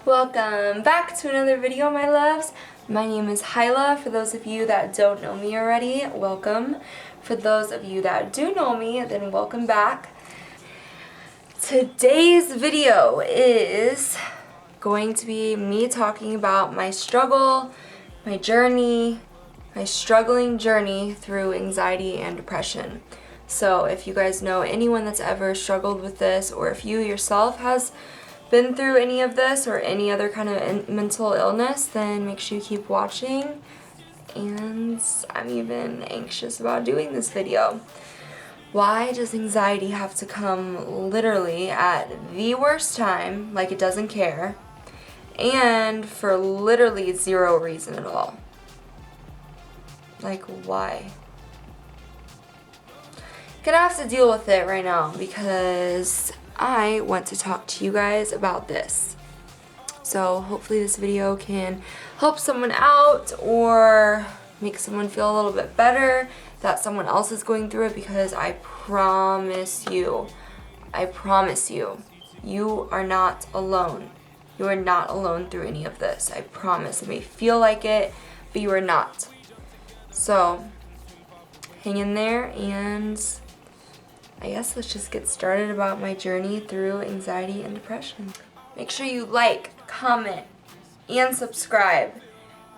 Welcome back to another video, my loves. My name is Hyla. For those of you that don't know me already, welcome. For those of you that do know me, then welcome back. Today's video is going to be me talking about my struggle, my journey, my struggling journey through anxiety and depression. So if you guys know anyone that's ever struggled with this, or if you yourself has been through any of this or any other kind of mental illness, then make sure you keep watching. And I'm even anxious about doing this video. Why does anxiety have to come literally at the worst time, like it doesn't care, and for literally zero reason at all? Like, why? Gonna have to deal with it right now because I want to talk to you guys about this. So hopefully this video can help someone out or make someone feel a little bit better that someone else is going through it, because I promise you, you are not alone. You are not alone through any of this. I promise. It may feel like it, but you are not. So hang in there, and I guess let's just get started about my journey through anxiety and depression. Make sure you like, comment, and subscribe,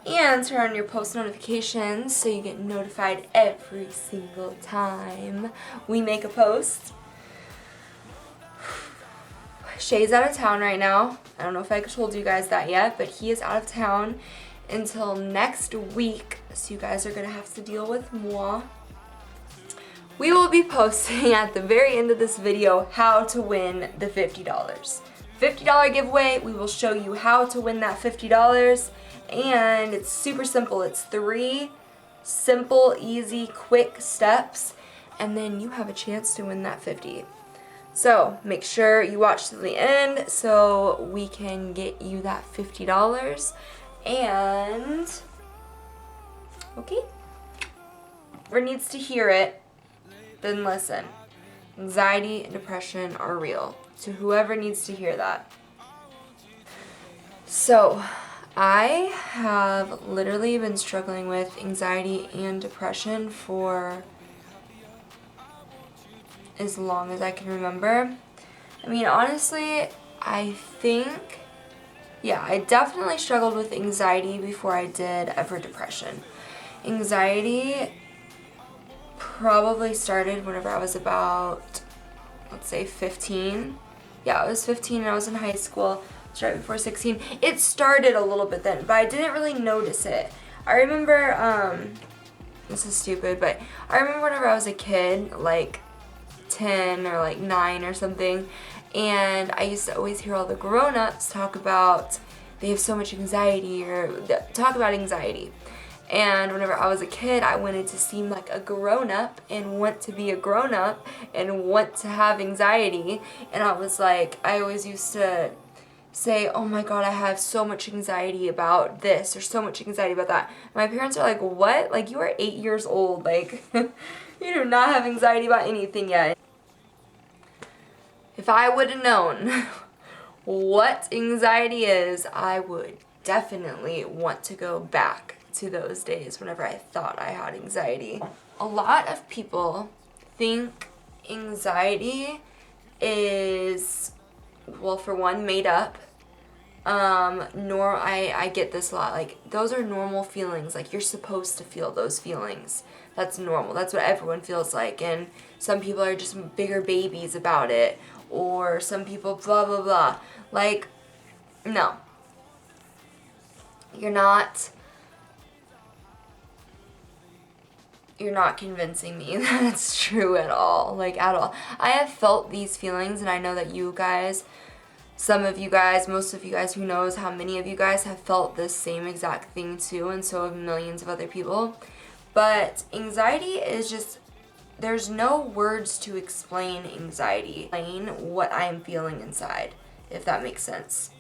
and turn on your post notifications so you get notified every single time we make a post. Shay's out of town right now. I don't know if I told you guys that yet, but he is out of town until next week, so you guys are gonna have to deal with moi. We will be posting at the very end of this video how to win the $50. $50 giveaway. We will show you how to win that $50, and it's super simple. It's 3 simple, easy, quick steps, and then you have a chance to win that $50. So make sure you watch to the end so we can get you that $50. And okay, whoever needs to hear it, then listen. Anxiety and depression are real. To whoever needs to hear that. So, I have literally been struggling with anxiety and depression for as long as I can remember. I mean, honestly, I think, yeah, I definitely struggled with anxiety before I did ever depression. Anxiety probably started whenever I was about, let's say, 15. Yeah, I was 15 and I was in high school. It's right before 16. It started a little bit then, but I didn't really notice it. I remember, this is stupid, but I remember whenever I was a kid, like 10 or like 9 or something, and I used to always hear all the grown-ups talk about they have so much anxiety, or talk about anxiety. And whenever I was a kid, I wanted to seem like a grown-up and want to be a grown-up and want to have anxiety. And I was like, I always used to say, oh my god, I have so much anxiety about this or so much anxiety about that. My parents are like, what? Like, you are 8 years old. Like, you do not have anxiety about anything yet. If I would have known what anxiety is, I would definitely want to go back to those days whenever I thought I had anxiety. A lot of people think anxiety is, well, for one, made up. I get this a lot, like, those are normal feelings, like, you're supposed to feel those feelings. That's normal, that's what everyone feels like, and some people are just bigger babies about it, or some people blah blah blah. Like, no. You're not convincing me that's true at all, like, at all. I have felt these feelings, and I know that you guys, some of you guys, most of you guys, who knows how many of you guys have felt this same exact thing too, and so have millions of other people. But anxiety is just, there's no words to explain anxiety, explain what I'm feeling inside, if that makes sense.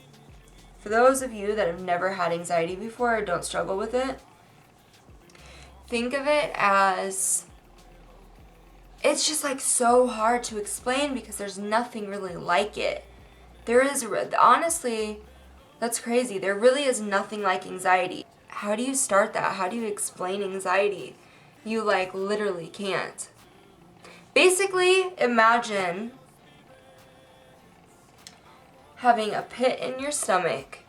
For those of you that have never had anxiety before or don't struggle with it, think of it as, it's just like so hard to explain because there's nothing really like it. There is, honestly, That's crazy. There really is nothing like anxiety. How do you start that? How do you explain anxiety? You like literally can't. Basically, imagine having a pit in your stomach.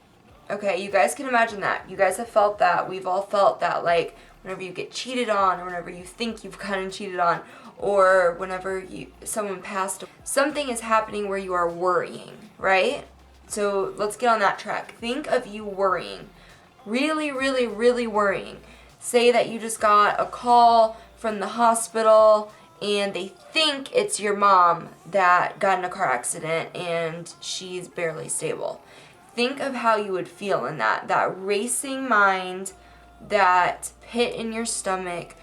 Okay, you guys can imagine that. You guys have felt that. We've all felt that. Like whenever you get cheated on, or whenever you think you've gotten cheated on, or whenever someone passed. Something is happening where you are worrying, right? So let's get on that track. Think of you worrying. Really, really, really worrying. Say that you just got a call from the hospital and they think it's your mom that got in a car accident and she's barely stable. Think of how you would feel in that racing mind, that pit in your stomach.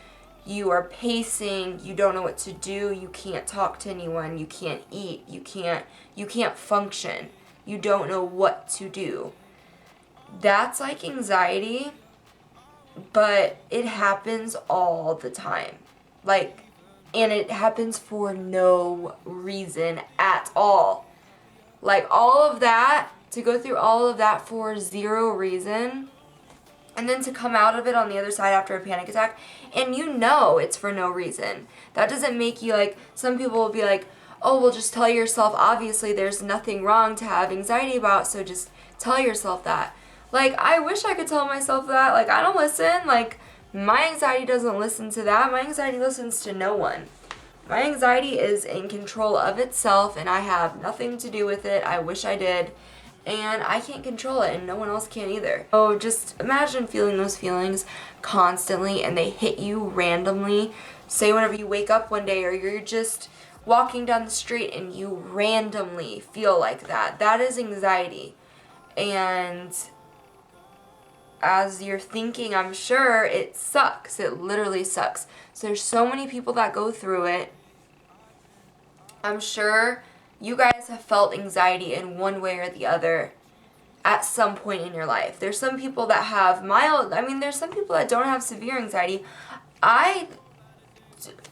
You are pacing, you don't know what to do, you can't talk to anyone, you can't eat, you can't function. You don't know what to do. That's like anxiety, but it happens all the time. Like, and it happens for no reason at all. Like all of that, to go through all of that for zero reason, and then to come out of it on the other side after a panic attack, and you know it's for no reason. That doesn't make you like, some people will be like, oh, well just tell yourself, obviously there's nothing wrong to have anxiety about, so just tell yourself that. Like, I wish I could tell myself that. Like, I don't listen. Like, my anxiety doesn't listen to that. My anxiety listens to no one. My anxiety is in control of itself, and I have nothing to do with it. I wish I did. And I can't control it, and no one else can either. So just imagine feeling those feelings constantly, and they hit you randomly. Say whenever you wake up one day, or you're just walking down the street and you randomly feel like that. That is anxiety. And as you're thinking, I'm sure it sucks. It literally sucks. So there's so many people that go through it. I'm sure you guys have felt anxiety in one way or the other at some point in your life. There's some people that have mild, there's some people that don't have severe anxiety.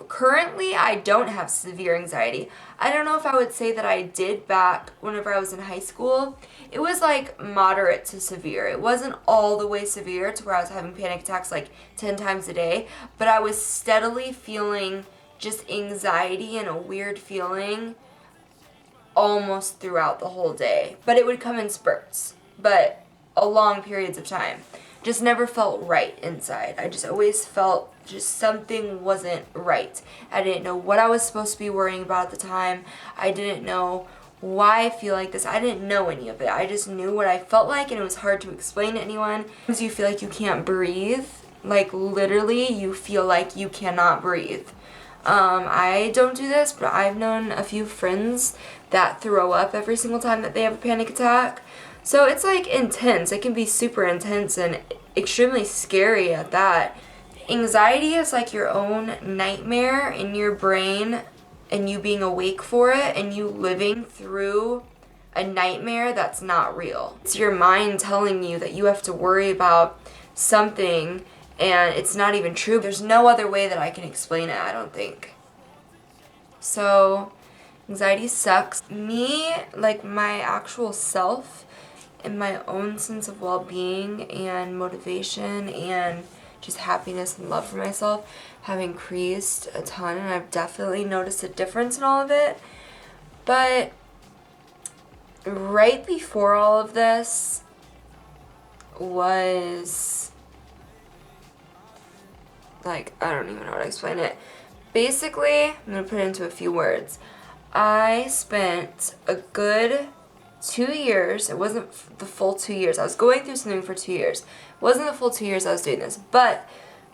Currently, I don't have severe anxiety. I don't know if I would say that I did back whenever I was in high school. It was like moderate to severe. It wasn't all the way severe to where I was having panic attacks like 10 times a day, but I was steadily feeling just anxiety and a weird feeling almost throughout the whole day. But it would come in spurts, but long periods of time. Just never felt right inside. I just always felt just something wasn't right. I didn't know what I was supposed to be worrying about at the time. I didn't know why I feel like this. I didn't know any of it. I just knew what I felt like, and it was hard to explain to anyone. Because you feel like you can't breathe. Like literally you feel like you cannot breathe. I don't do this, but I've known a few friends that throw up every single time that they have a panic attack. So it's like intense. It can be super intense and extremely scary at that. Anxiety is like your own nightmare in your brain, and you being awake for it and you living through a nightmare that's not real. It's your mind telling you that you have to worry about something and it's not even true. There's no other way that I can explain it, I don't think. So anxiety sucks. Me, like my actual self and my own sense of well-being and motivation and just happiness and love for myself have increased a ton, and I've definitely noticed a difference in all of it. But right before all of this was like, I don't even know how to explain it. Basically, I'm going to put it into a few words. I spent a good 2 years, it wasn't the full 2 years, I was going through something for 2 years. It wasn't the full 2 years I was doing this, but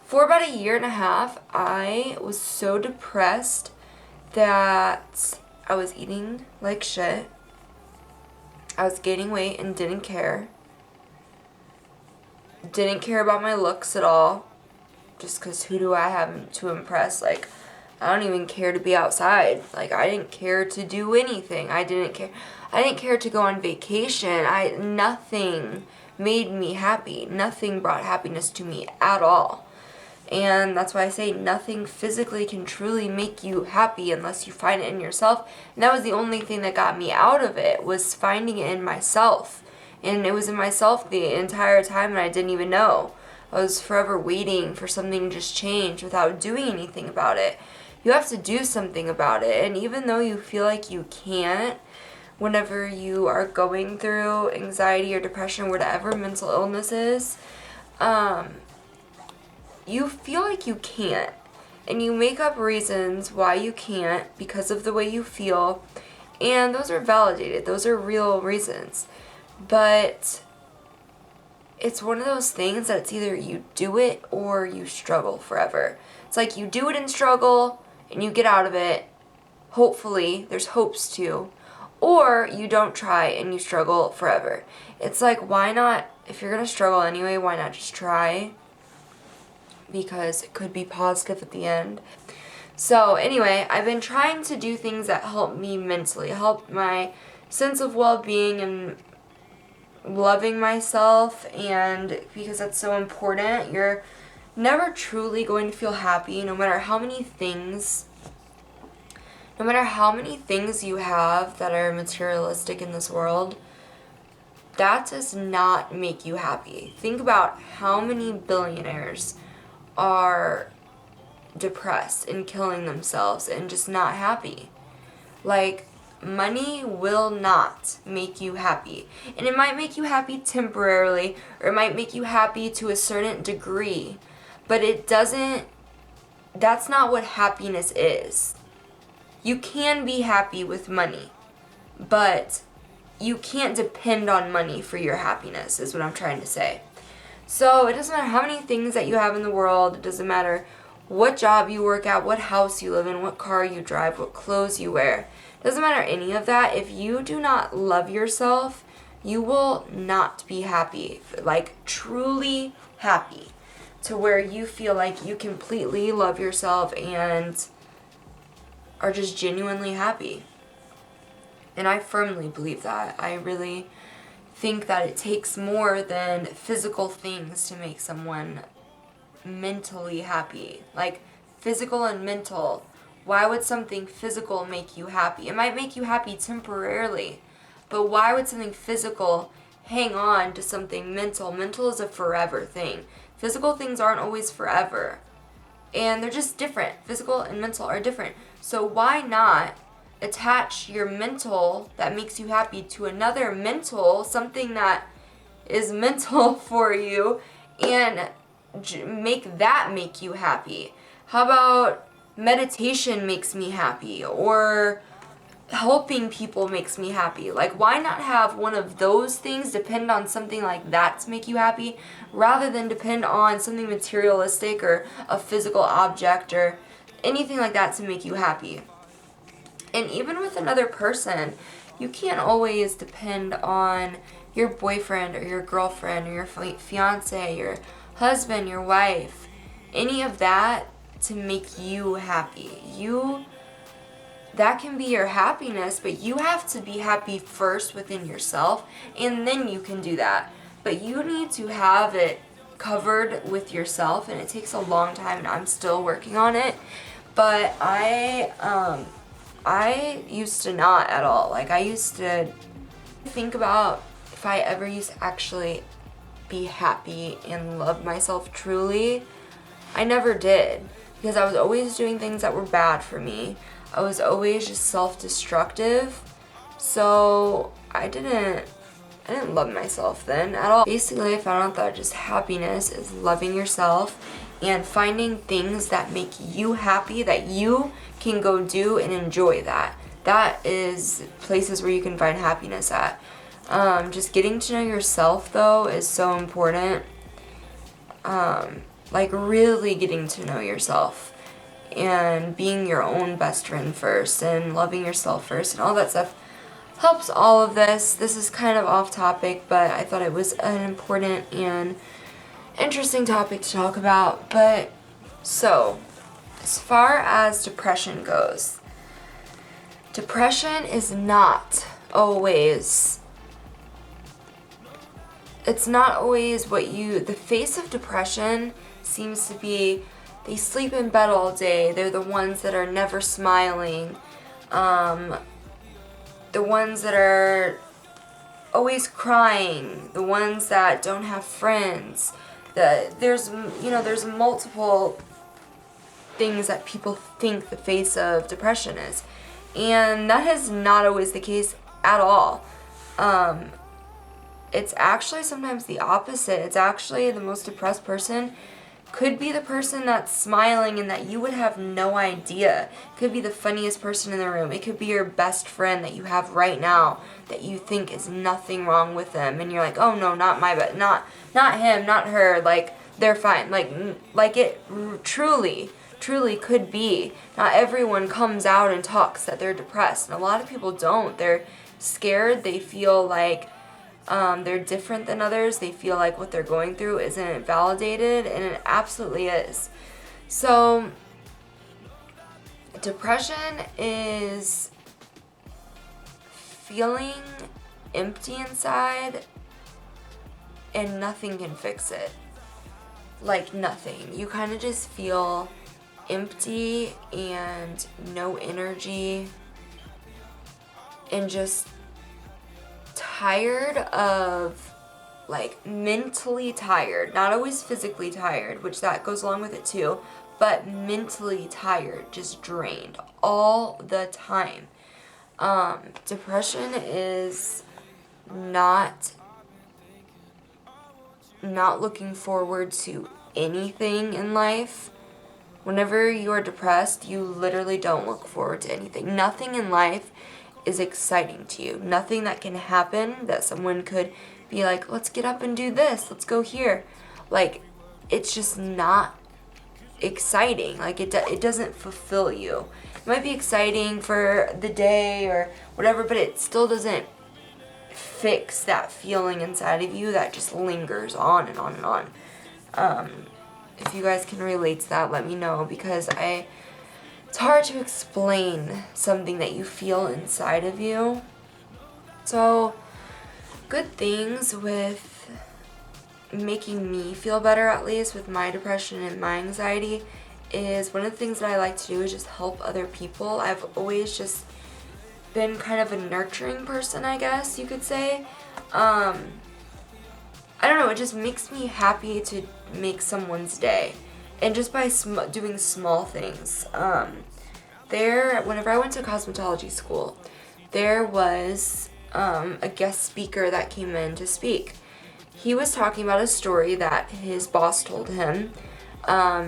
for about a year and a half, I was so depressed that I was eating like shit. I was gaining weight and didn't care. Didn't care about my looks at all. Just because who do I have to impress? Like, I don't even care to be outside. Like, I didn't care to do anything. I didn't care to go on vacation. Nothing made me happy. Nothing brought happiness to me at all. And that's why I say nothing physically can truly make you happy unless you find it in yourself. And that was the only thing that got me out of it, was finding it in myself And it was in myself the entire time and I didn't even know. I was forever waiting for something to just change without doing anything about it. You have to do something about it. And even though you feel like you can't, whenever you are going through anxiety or depression, whatever mental illness is, you feel like you can't. And you make up reasons why you can't because of the way you feel. And those are validated. Those are real reasons. But it's one of those things that it's either you do it or you struggle forever. It's like you do it and struggle and you get out of it. Hopefully, there's hopes too. Or you don't try and you struggle forever. It's like, why not, if you're going to struggle anyway, why not just try? Because it could be positive at the end. So anyway, I've been trying to do things that help me mentally, help my sense of well-being and loving myself, and because that's so important. You're never truly going to feel happy no matter how many things you have that are materialistic in this world. That does not make you happy. Think about how many billionaires are depressed and killing themselves and just not happy. Like, money will not make you happy. And it might make you happy temporarily, or it might make you happy to a certain degree, but that's not what happiness is. You can be happy with money, but you can't depend on money for your happiness, is what I'm trying to say. So it doesn't matter how many things that you have in the world. It doesn't matter what job you work at, what house you live in, what car you drive, what clothes you wear. It doesn't matter any of that. If you do not love yourself, you will not be happy, like truly happy, to where you feel like you completely love yourself and are just genuinely happy. And I firmly believe that. I really think that it takes more than physical things to make someone mentally happy. Like, physical and mental. Why would something physical make you happy? It might make you happy temporarily, but why would something physical hang on to something mental? Mental is a forever thing. Physical things aren't always forever, and they're just different. Physical and mental are different. So why not attach your mental that makes you happy to another mental, something that is mental for you, and make that make you happy? How about meditation makes me happy, or helping people makes me happy? Like, why not have one of those things depend on something like that to make you happy, rather than depend on something materialistic or a physical object or anything like that to make you happy? And even with another person, you can't always depend on your boyfriend or your girlfriend or your fiance, your husband, your wife, any of that to make you happy. That can be your happiness, but you have to be happy first within yourself, and then you can do that. But you need to have it covered with yourself, and it takes a long time, and I'm still working on it. But I used to not at all. Like, I used to think about if I ever used to actually be happy and love myself truly. I never did, because I was always doing things that were bad for me. I was always just self-destructive. So I didn't love myself then at all. Basically, I found out that just happiness is loving yourself and finding things that make you happy, that you can go do and enjoy that. That is places where you can find happiness at. Just getting to know yourself, though, is so important. Like, really getting to know yourself and being your own best friend first and loving yourself first and all that stuff helps all of this. This is kind of off topic, but I thought it was an important and interesting topic to talk about. But so, as far as depression goes, depression is not always, it's not always the face of depression seems to be, they sleep in bed all day, they're the ones that are never smiling, the ones that are always crying, the ones that don't have friends. There's multiple things that people think the face of depression is. And that is not always the case at all. It's actually sometimes the opposite. It's actually the most depressed person could be the person that's smiling and that you would have no idea. It could be the funniest person in the room. It could be your best friend that you have right now that you think is nothing wrong with them, and you're like, oh no, not him, not her, like they're fine. Like it truly could be. Not everyone comes out and talks that they're depressed, and a lot of people don't. They're scared. They feel like they're different than others. They feel like what they're going through isn't validated, and it absolutely is. So, depression is feeling empty inside, and nothing can fix it. Like nothing. You kind of just feel empty and no energy, and just tired of, like, mentally tired, not always physically tired, which that goes along with it too, but mentally tired, just drained all the time. Depression is not looking forward to anything in life. Whenever you are depressed, you literally don't look forward to anything. Nothing in life is exciting to you. Nothing that can happen that someone could be like, let's get up and do this, let's go here. Like, it's just not exciting. Like, it doesn't fulfill you. It might be exciting for the day or whatever, but it still doesn't fix that feeling inside of you that just lingers on and on and on. If you guys can relate to that, let me know, because it's hard to explain something that you feel inside of you. So, good things with making me feel better, at least with my depression and my anxiety, is one of the things that I like to do is just help other people. I've always just been kind of a nurturing person, I guess you could say. I don't know, it just makes me happy to make someone's day. And just by doing small things. Whenever I went to cosmetology school, there was a guest speaker that came in to speak. He was talking about a story that his boss told him.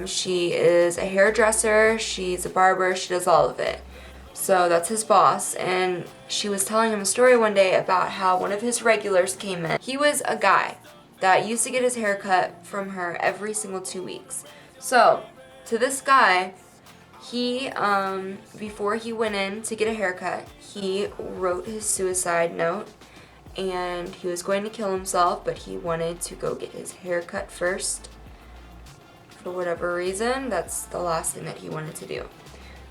She is a hairdresser, she's a barber, she does all of it. So that's his boss, and she was telling him a story one day about how one of his regulars came in. He was a guy that used to get his hair cut from her every single 2 weeks. So, to this guy, he, before he went in to get a haircut, he wrote his suicide note, and he was going to kill himself, but he wanted to go get his hair cut first. For whatever reason, that's the last thing that he wanted to do.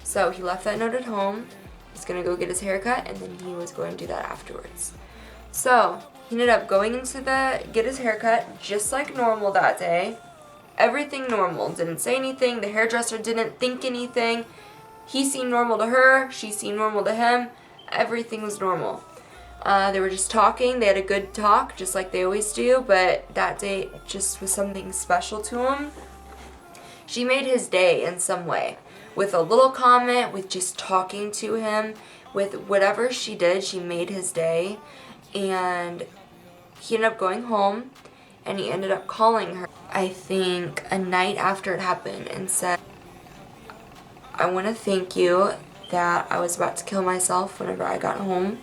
So, he left that note at home, he's going to go get his hair cut, and then he was going to do that afterwards. So, he ended up going into get his hair cut just like normal that day. Everything normal. Didn't say anything. The hairdresser didn't think anything. He seemed normal to her. She seemed normal to him. Everything was normal. They were just talking. They had a good talk, just like they always do. But that day just was something special to him. She made his day in some way. With a little comment, with just talking to him. With whatever she did, she made his day. And he ended up going home. And he ended up calling her, I think, a night after it happened, and said, I want to thank you that I was about to kill myself whenever I got home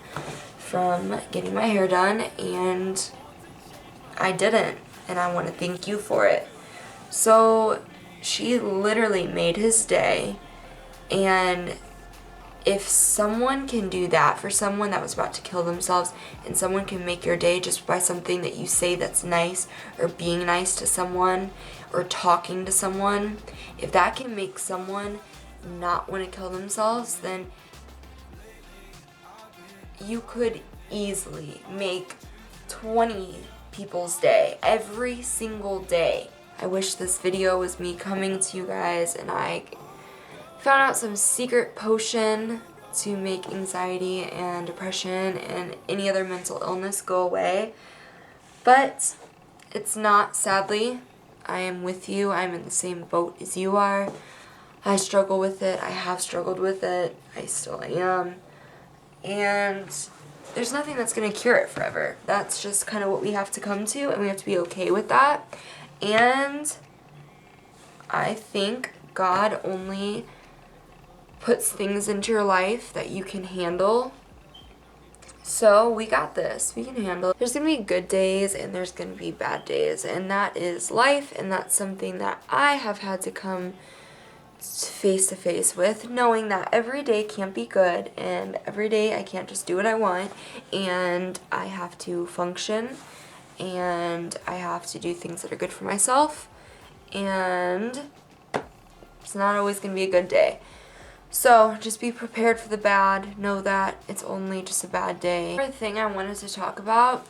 from getting my hair done, and I didn't, and I want to thank you for it. So she literally made his day, and if someone can do that for someone that was about to kill themselves, and someone can make your day just by something that you say that's nice, or being nice to someone, or talking to someone, if that can make someone not want to kill themselves, then you could easily make 20 people's day every single day. I wish this video was me coming to you guys and I found out some secret potion to make anxiety and depression and any other mental illness go away. But it's not, sadly. I am with you. I'm in the same boat as you are. I struggle with it. I have struggled with it. I still am. And there's nothing that's going to cure it forever. That's just kind of what we have to come to, and we have to be okay with that. And I think God only puts things into your life that you can handle. So we got this. We can handle it. There's going to be good days and there's going to be bad days. And that is life, and that's something that I have had to come face to face with, knowing that every day can't be good and every day I can't just do what I want, and I have to function and I have to do things that are good for myself, and it's not always going to be a good day. So just be prepared for the bad. Know that it's only just a bad day. Another thing I wanted to talk about,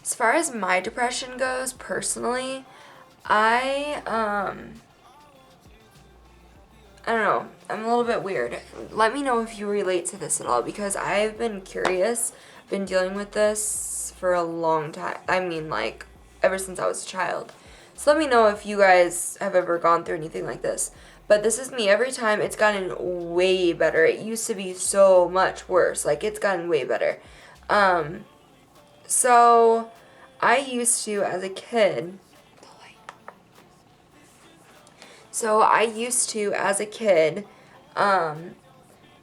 as far as my depression goes, personally, I don't know, I'm a little bit weird. Let me know if you relate to this at all, because I've been curious, been dealing with this for a long time. I mean, like, ever since I was a child. So let me know if you guys have ever gone through anything like this. But this is me. Every time it's gotten way better. It used to be so much worse. Like, it's gotten way better. So I used to, as a kid,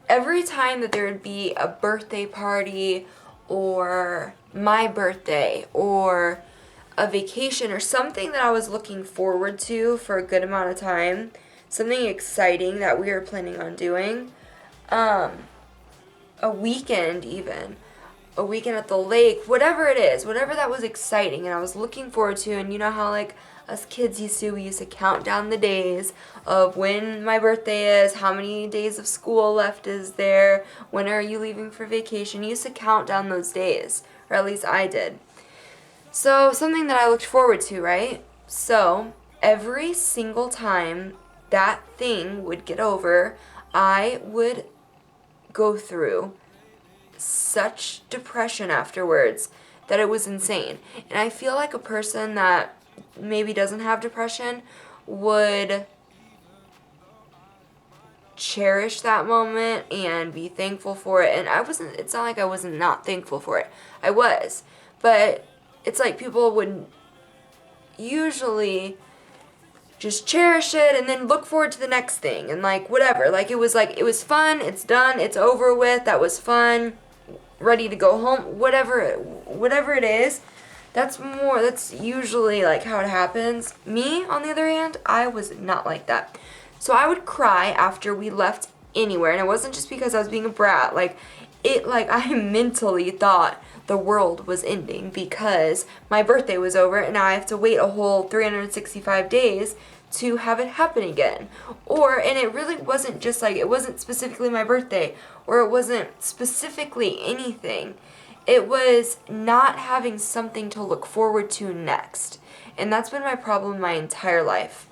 every time that there would be a birthday party or my birthday or a vacation or something that I was looking forward to for a good amount of time, something exciting that we were planning on doing, a weekend even, a weekend at the lake, whatever it is, whatever that was exciting and I was looking forward to. And you know how, like, us kids we used to count down the days of when my birthday is, how many days of school left is there, when are you leaving for vacation. You used to count down those days, or at least I did. So something that I looked forward to, right? So every single time that thing would get over, I would go through such depression afterwards that it was insane. And I feel like a person that maybe doesn't have depression would cherish that moment and be thankful for it. And it's not like I wasn't not thankful for it. I was. But it's like people would usually just cherish it and then look forward to the next thing and like whatever. Like it was fun, it's done, it's over with, that was fun, ready to go home, whatever it is. That's usually like how it happens. Me, on the other hand, I was not like that. So I would cry after we left anywhere, and it wasn't just because I was being a brat. I mentally thought the world was ending because my birthday was over and now I have to wait a whole 365 days to have it happen again. And it really wasn't just it wasn't specifically my birthday, or it wasn't specifically anything. It was not having something to look forward to next. And that's been my problem my entire life.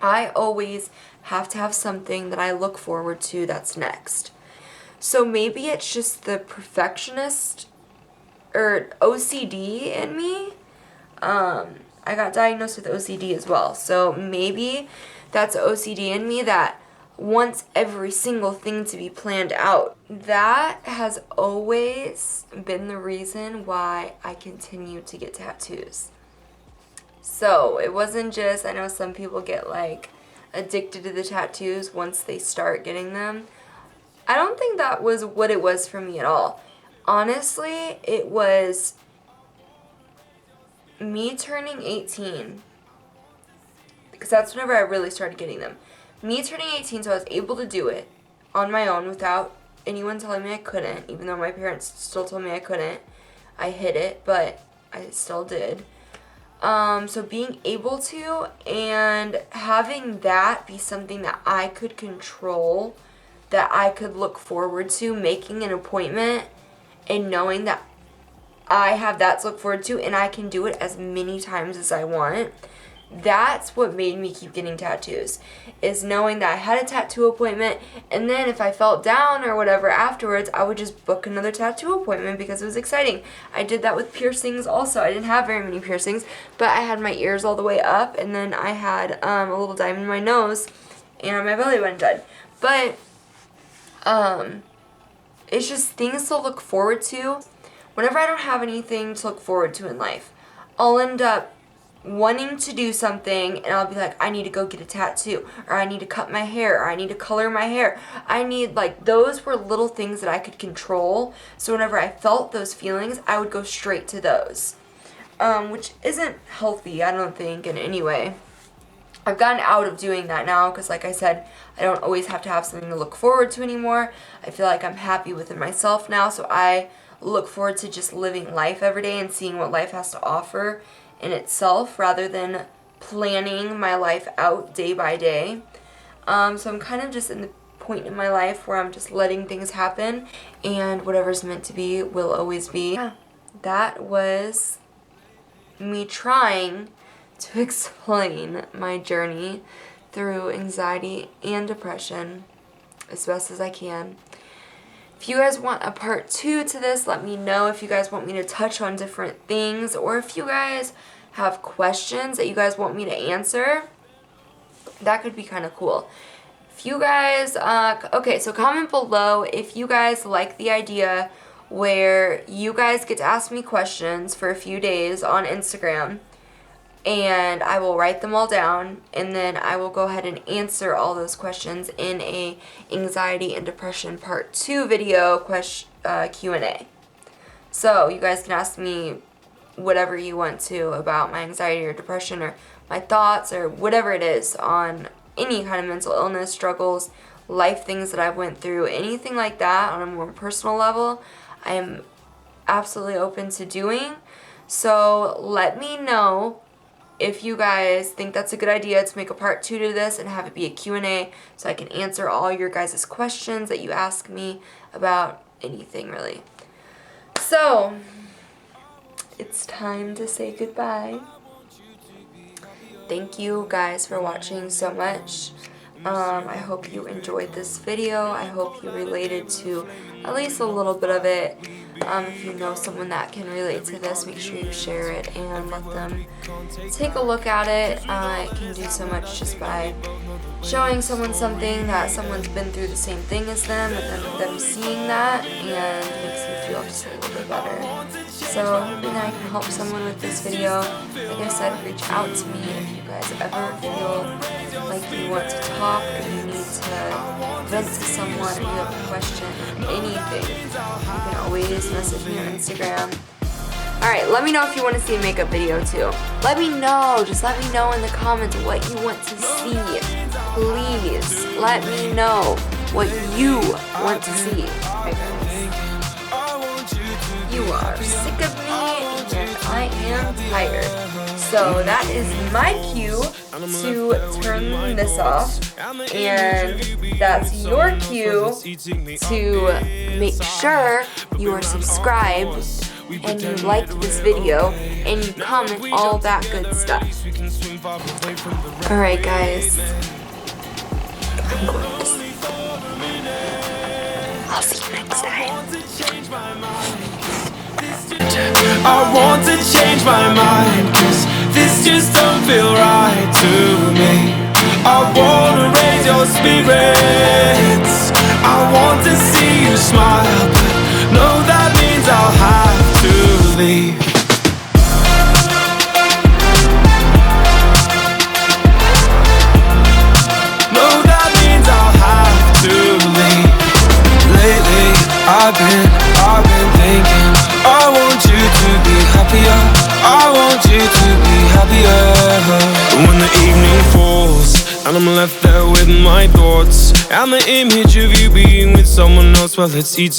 I always have to have something that I look forward to that's next. So maybe it's just the perfectionist or OCD in me. I got diagnosed with OCD as well. So maybe that's OCD in me that wants every single thing to be planned out. That has always been the reason why I continue to get tattoos. So it wasn't just, I know some people get addicted to the tattoos once they start getting them. I don't think that was what it was for me at all. Honestly, it was me turning 18, because that's whenever I really started getting them. Me turning 18, so I was able to do it on my own without anyone telling me I couldn't, even though my parents still told me I couldn't. I hid it, but I still did. So being able to and having that be something that I could control, that I could look forward to, making an appointment and knowing that I have that to look forward to and I can do it as many times as I want, That's what made me keep getting tattoos, is knowing that I had a tattoo appointment, and then if I felt down or whatever afterwards, I would just book another tattoo appointment because it was exciting. I did that with piercings also. I didn't have very many piercings, but I had my ears all the way up, and then I had a little diamond in my nose, and my belly button done. But it's just things to look forward to. Whenever I don't have anything to look forward to in life, I'll end up wanting to do something, and I'll be like, I need to go get a tattoo, or I need to cut my hair, or I need to color my hair. I need, like, those were little things that I could control. So whenever I felt those feelings, I would go straight to those, which isn't healthy, I don't think, in any way. I've gotten out of doing that now because, like I said, I don't always have to have something to look forward to anymore. I feel like I'm happy within myself now, so I look forward to just living life every day and seeing what life has to offer in itself rather than planning my life out day by day. So I'm kind of just in the point in my life where I'm just letting things happen, and whatever's meant to be will always be. Yeah, that was me trying to explain my journey through anxiety and depression as best as I can. If you guys want a part 2 to this, let me know. If you guys want me to touch on different things, or if you guys have questions that you guys want me to answer, that could be kind of cool. If you guys, okay, so comment below if you guys like the idea where you guys get to ask me questions for a few days on Instagram, and I will write them all down, and then I will go ahead and answer all those questions in a anxiety and depression part 2 video Q&A. So you guys can ask me whatever you want to about my anxiety or depression, or my thoughts, or whatever it is on any kind of mental illness, struggles, life things that I've went through, anything like that on a more personal level. I am absolutely open to doing. So let me know if you guys think that's a good idea to make a part 2 to this and have it be a Q&A so I can answer all your guys' questions that you ask me about anything really. So, it's time to say goodbye. Thank you guys for watching so much. I hope you enjoyed this video. I hope you related to at least a little bit of it. If you know someone that can relate to this, make sure you share it and let them take a look at it. It can do so much just by showing someone something that someone's been through the same thing as them, and then them seeing that, and makes them feel just a little bit better. So hoping that I can help someone with this video. Like I said, reach out to me if you guys ever feel like you want to talk, or you need to vent to someone, or you have a question, or anything. You can always message me on Instagram. Alright, let me know if you want to see a makeup video too. Let me know. Just let me know in the comments what you want to see. Please let me know what you want to see. Right, guys? You are sick of me, and I am tired. So that is my cue to turn this off, and that's your cue to make sure you are subscribed and you like this video and you comment all that good stuff. Alright guys, I'm going to sleep. I'll see you next time. I want to change my mind, 'cause this just don't feel right to me. I wanna raise your spirits, I want to see you smile, but no, that means I'll have to leave. No, that means I'll have to leave. Lately, I've been thinking, I want you to be happier, I want you to be happier. When the evening falls and I'm left there with my thoughts, and the image of you being with someone else, well, it's easy.